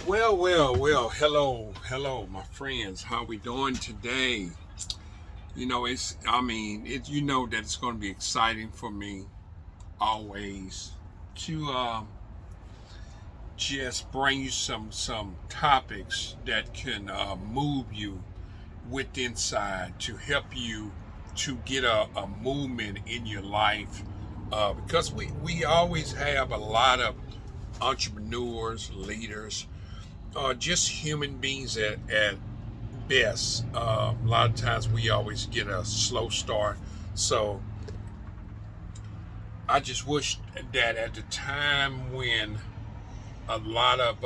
Well. Hello, my friends. How we doing today? You know that it's going to be exciting for me always to just bring you some topics that can move you with inside to help you to get a movement in your life. Because we always have a lot of entrepreneurs, leaders, just human beings at best. A lot of times we always get a slow start. So I just wish that at the time when a lot of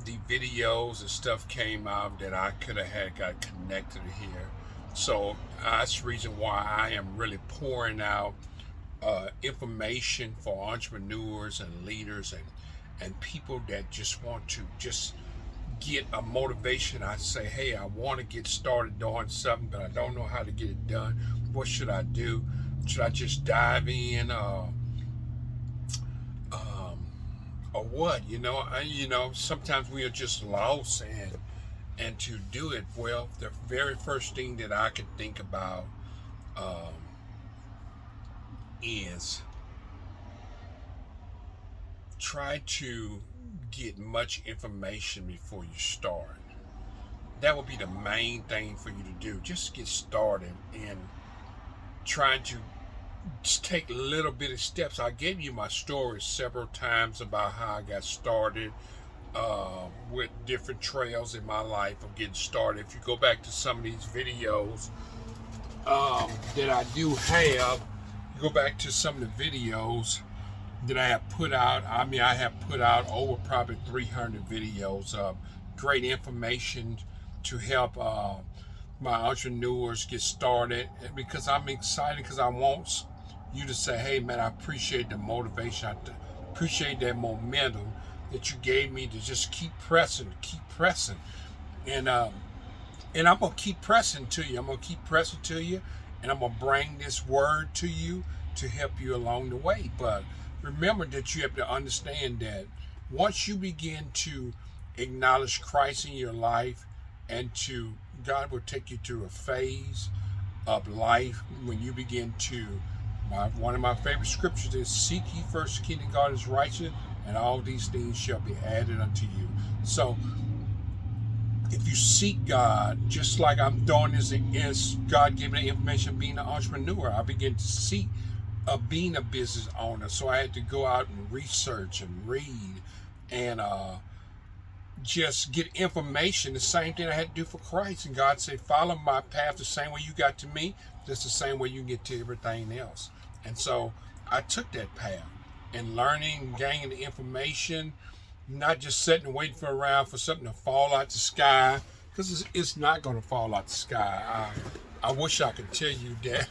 the videos and stuff came out that I could have had got connected here. So that's the reason why I am really pouring out information for entrepreneurs and leaders and people that just want to just get a motivation. I say, hey, I want to get started doing something, but I don't know how to get it done. What should I do? Should I just dive in, or what? Sometimes we are just lost, and to do it well, the very first thing that I could think about um, is try to get much information before you start. That would be the main thing for you to do. Just get started and trying to just take little bit of steps. I gave you my story several times about how I got started with different trails in my life of getting started. If you go back to some of these videos that I do have, you go back to some of the videos that I have put out. I have put out over probably 300 videos of great information to help my entrepreneurs get started, because I'm excited, because I want you to say, hey man, I appreciate the motivation, I appreciate that momentum that you gave me to just keep pressing, and I'm gonna keep pressing to you. And I'm gonna bring this word to you to help you along the way. But remember that you have to understand that once you begin to acknowledge Christ in your life, and to God will take you through a phase of life when you begin to, one of my favorite scriptures is, seek ye first the kingdom of God is righteous, and all these things shall be added unto you. So if you seek God, just like I'm doing this, as God gave me the information of being an entrepreneur, I began to seek being a business owner. So I had to go out and research and read and just get information. The same thing I had to do for Christ. And God said, follow my path the same way you got to me, just the same way you can get to everything else. And so I took that path and learning, gaining the information, not just sitting and waiting around for something to fall out the sky, because it's not going to fall out the sky. I wish I could tell you that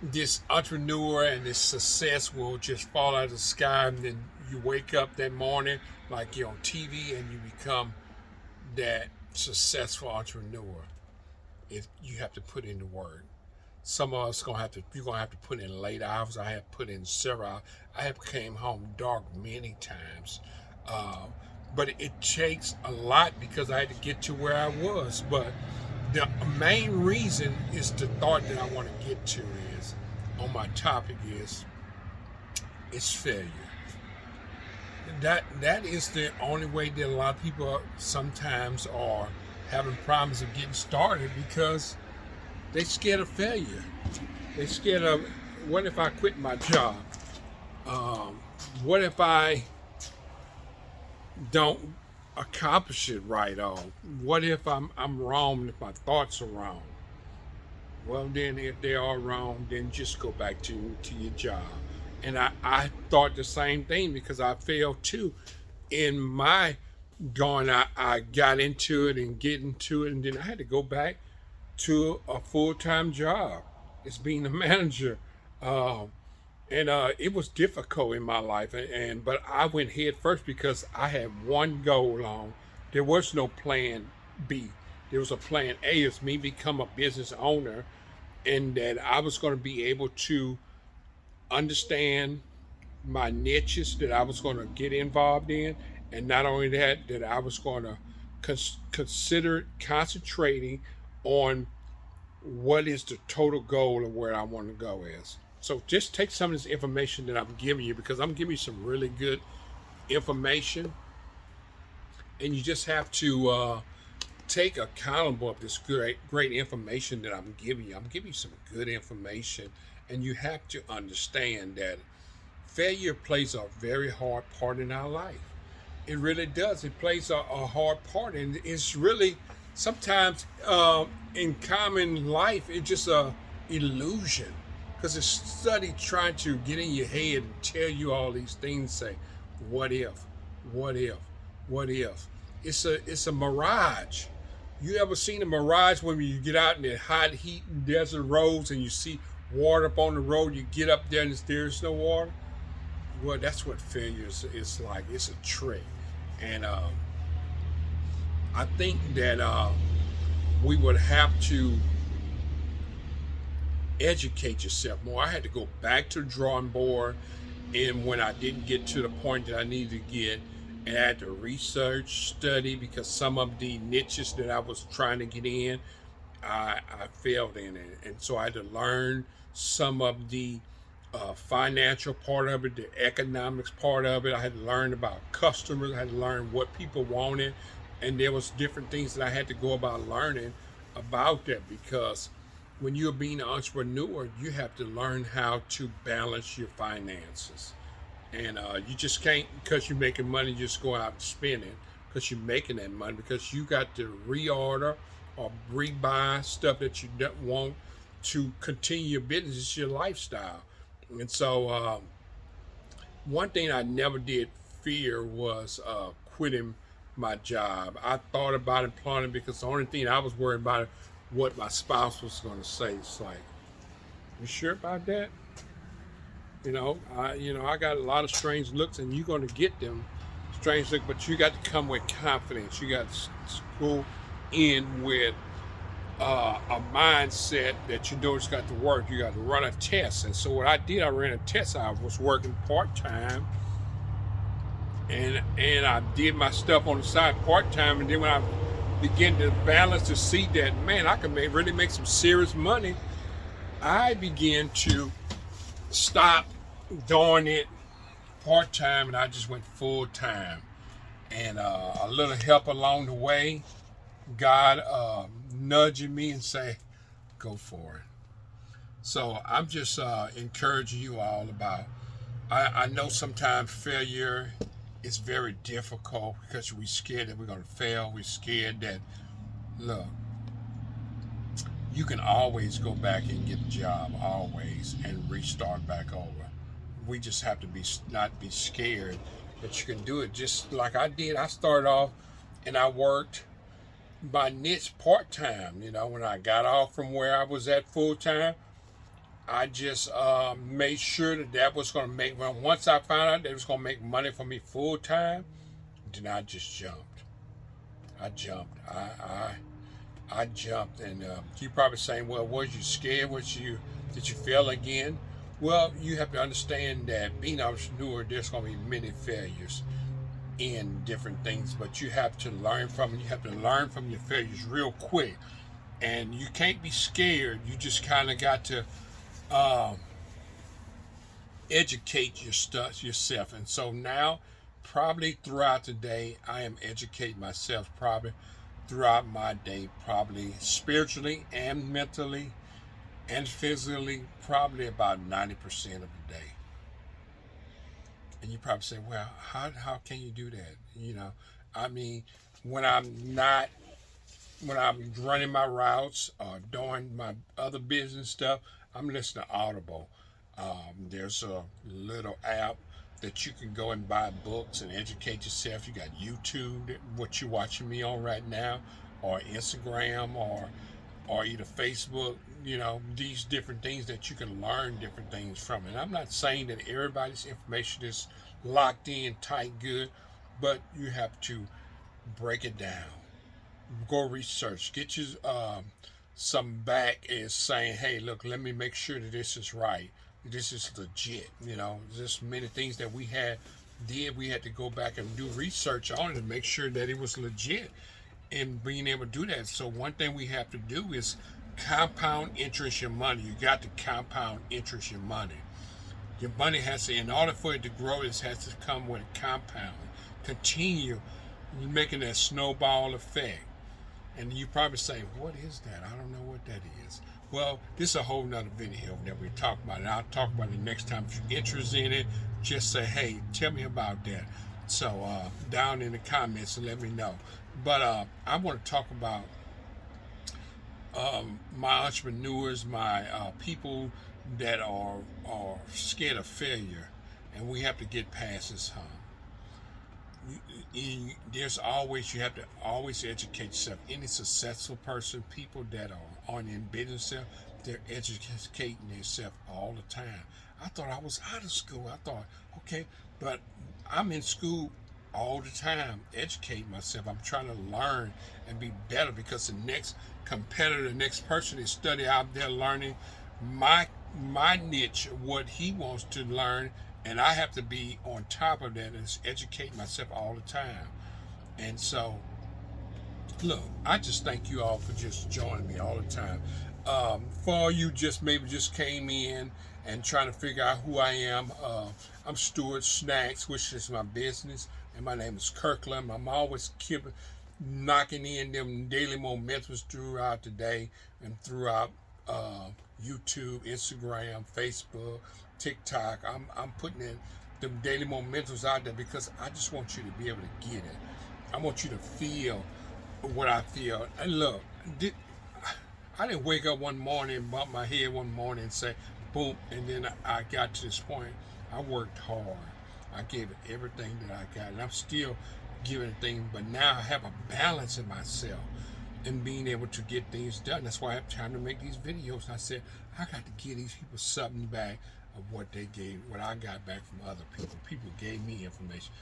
this entrepreneur and this success will just fall out of the sky, and then you wake up that morning like you're on TV and you become that successful entrepreneur. You have to put in the work. Some of us you're gonna have to put in late hours. I have put in several hours. I have came home dark many times, but it takes a lot because I had to get to where I was. But the main reason is the thought that I want to get to is, on my topic is failure. That is the only way that a lot of people sometimes are having problems of getting started, because they scared of failure. They scared of, what if I quit my job? What if I don't accomplish it right? Or what if I'm wrong, if my thoughts are wrong? Well, then if they are wrong, then just go back to your job. And I thought the same thing, because I failed too. In my going, I got into it and get into it, and then I had to go back to a full-time job. It's being a manager. And it was difficult in my life, but I went head first because I had one goal on. There was no plan B. There was a plan A, is me become a business owner, and that I was going to be able to understand my niches that I was going to get involved in, And not only that, that I was going to consider concentrating on what is the total goal of where I want to go is. So just take some of this information that I'm giving you, because I'm giving you some really good information, and you just have to take accountable of this great information that I'm giving you. I'm giving you some good information, and you have to understand that failure plays a very hard part in our life. It really does. It plays a hard part, and it's really sometimes in common life it's just a illusion, because it's study trying to get in your head and tell you all these things. Say, what if, what if, what if? It's a mirage. You ever seen a mirage when you get out in the hot heat and desert roads and you see water up on the road? You get up there and there's no water. Well, that's what failure is like. It's a trick. And I think that we would have to educate yourself more. I had to go back to the drawing board, and when I didn't get to the point that I needed to get, and I had to research, study, because some of the niches that I was trying to get in, I failed in it. And so I had to learn some of the financial part of it, the economics part of it. I had to learn about customers. I had to learn what people wanted. And there was different things that I had to go about learning about that, because when you're being an entrepreneur, you have to learn how to balance your finances. And you just can't, because you're making money, just go out and spend it because you're making that money, because you got to reorder or rebuy stuff that you don't want to continue your business. It's your lifestyle. And so one thing I never did fear was quitting my job. I thought about employing, because the only thing I was worried about is what my spouse was going to say. It's like, you sure about that? I got a lot of strange looks, and you're going to get them strange looks, but you got to come with confidence. You got to go in with a mindset that you know it's got to work. You got to run a test. And so what I did, I ran a test. I was working part-time, and I did my stuff on the side part-time, and then when I began to balance to see that, man, I can really make some serious money, I began to stop doing it part-time, and I just went full-time. And a little help along the way, God nudging me and say, go for it. So I'm just encouraging you all about, I know sometimes failure is very difficult, because we're scared that we're going to fail. We're scared that, look, you can always go back and get a job, always, and restart back over. We just have to not be scared that you can do it, just like I did. I started off and I worked my niche part-time. When I got off from where I was at full-time, I just made sure that was going to make, once I found out that it was going to make money for me full-time, then I just jumped. I jumped. I jumped. And you probably saying, well, was you scared? Did you fail again? Well, you have to understand that being an entrepreneur, there's going to be many failures in different things, but you have to learn from them. You have to learn from your failures real quick, and you can't be scared. You just kind of got to educate yourself. And so now, probably throughout the day, I am educating myself, probably throughout my day, probably spiritually and mentally and physically, probably about 90% of the day. And you probably say, well, how can you do that? I mean, when I'm running my routes or doing my other business stuff, I'm listening to Audible. There's a little app that you can go and buy books and educate yourself. You got YouTube, what you're watching me on right now, or Instagram, or either Facebook, these different things that you can learn different things from. And I'm not saying that everybody's information is locked in, tight, good, but you have to break it down. Go research. Get you some back is saying, hey, look, let me make sure that this is right. This is legit. There's many things that we had Then we had to go back and do research on it to make sure that it was legit and being able to do that. So one thing we have to do is compound interest your money. You got to compound interest your money. Your money has to, in order for it to grow, it has to come with a compound. Continue making that snowball effect. And you probably say, what is that? I don't know what that is. Well, this is a whole nother video that we talk about. And I'll talk about it next time. If you're interested in it, just say, hey, tell me about that. So down in the comments and let me know. But I want to talk about my entrepreneurs, my people that are scared of failure. And we have to get past this hump. There's always, you have to always educate yourself. Any successful person, people that are on in business, they're educating themselves all the time. I thought I was out of school. I thought, okay, but I'm in school all the time, educating myself. I'm trying to learn and be better, because the next competitor, the next person is studying out there learning my niche, what he wants to learn. And I have to be on top of that and educate myself all the time. And so, look, I just thank you all for just joining me all the time. For you maybe just came in and trying to figure out who I am, I'm Stewart Snacks, which is my business, and my name is Kirkland. I'm always knocking in them daily momentums throughout the day and throughout YouTube, Instagram, Facebook, TikTok. I'm putting in the daily momentums out there because I just want you to be able to get it. I want you to feel what I feel. And look, I didn't wake up one morning and bump my head one morning and say, boom, and then I got to this point. I worked hard. I gave it everything that I got, and I'm still giving it things, but now I have a balance in myself and being able to get things done. That's why I have time to make these videos. I said, I got to give these people something back of what they gave, what I got back from other people. People gave me information.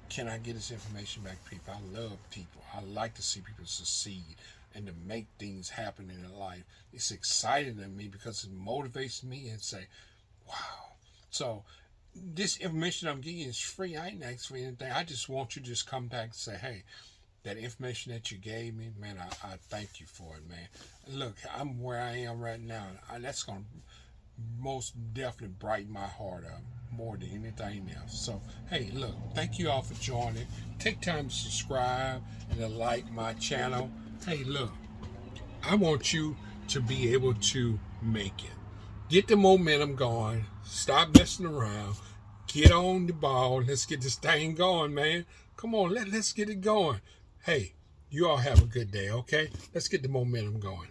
Can I get this information back, people? I love people. I like to see people succeed and to make things happen in their life. It's exciting to me because it motivates me and say, wow. So this information I'm getting is free. I ain't asking for anything. I just want you to just come back and say, hey, that information that you gave me, man, I thank you for it, man. Look, I'm where I am right now. That's going to most definitely brighten my heart up more than anything else. So, hey, look, thank you all for joining. Take time to subscribe and to like my channel. Hey, look, I want you to be able to make it. Get the momentum going. Stop messing around. Get on the ball. Let's get this thing going, man. Come on, let's get it going. Hey, you all have a good day, okay? Let's get the momentum going.